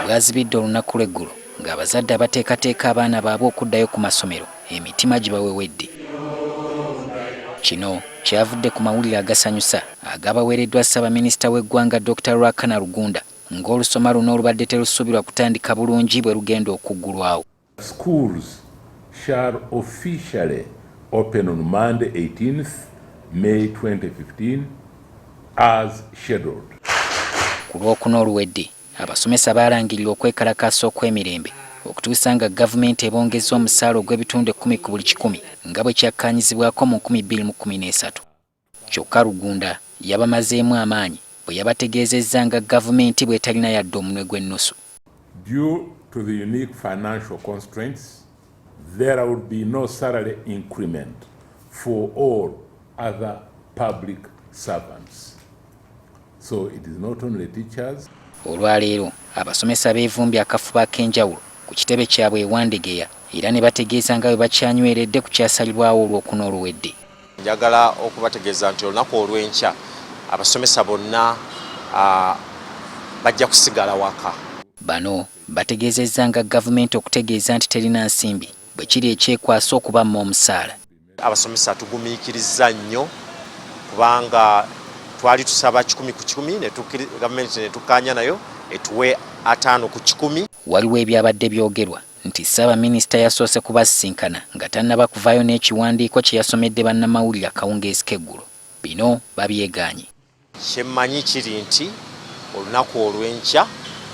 bwazibidde olunaku lw'eggulo ng'abazadde abateekateeka abaana baabwe okuddayo ku masomero emitima gibawewedde. Kino kyavudde ku mawulire agasanyusa agabaweereddwa Ssaabaminisita w'eggwanga Dr. Ruhakana Rugunda ng'olusoma luno olubadde terusuubirwa kutandika bulungi bwe lugenda okuggulwawo. Schools shall officially open on Monday 18th May 2015 as scheduled. Ku Lwokuna oluwedde abasomesa baalangirira okwekalakaasa okw'emirembe okutuusa nga gavumenti ebongezza omusaala ogw'ebitundu 10 ku buli 100 nga bwe kyakkaanyizibwako mu 2013. Kyokka Rugunda yabamazeemu amaanyi bwe yabategeezezza nga gavumenti bw'etalina yadde omunwe gw'ennusu. Due to the unique financial constraints, there would be no salary increment for all other public servants. So it is not only teachers. Olwaleero abasomesa beevumbye akafuba ak'enjawulo ku kitebe kyabwe ewandegeya era ne bategeeza nga bwe bakyanyweredde ku kyasalibwawo Olwokuna oluwedde. Njagala okubategeeza nti olunaku olw'enkya abasomesa bonna bajja kusigala waka. Bano bategeezezza nga gavumenti okutegeeza nti terina nsimbi bwe kiri ekyekwasa okubamma omusaala. Abasomesa tugumiikirizza nnyo kubanga twali tusaba 10 ku 10 gavumenti ne tukkaanya nayo etuwe 5 ku 10. Waliwo ebyabadde byogerwa nti Ssaabaminisita yasoose kubasisinkana nga tannaba kuvaayo n'ekiwandiiko kye yasomedde bannamawulire akawungeezi k'eggulo. Bino babyegaanye. Kyemmanyi kiri nti olunaku olw'enkya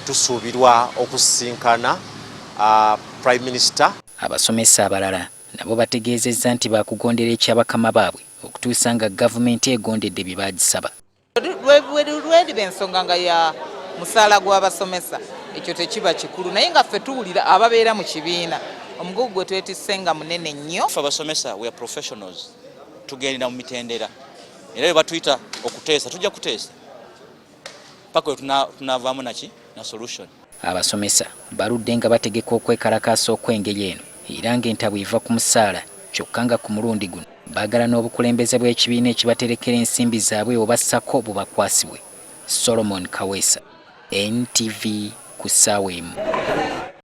tusuubirwa okusisinkana Prime Minister. Abasomesa abalala nabo bategeezezza nti baakugondera ekyabakama baabwe okutuusa nga gavumenti egondedde bye baagisaba. Lweriba ensonga nga ya musaala gw'abasomesa ekyo tekiba kikulu naye nga ffe tuwulira ababeera mu kibiina omugugu gwe twetisse nga munene nnyo. Ffe abasomesa we are professionals tugendera mu mitendera era bwe batuyita okuteesa tujja kuteesa paka tunavaamu na solution. Abasomesa baludde nga bategeka okwekalakaasa okw'engeri eno era ng'entabwe iva ku musaala kyokka nga ku mulundi guno baagala n'obukulembeze bw'ekibiina ekibaterekera ensimbi zaabwe obassako bubakwasibwe. Solomon Kaweesa, NTV ku ssaawa emu.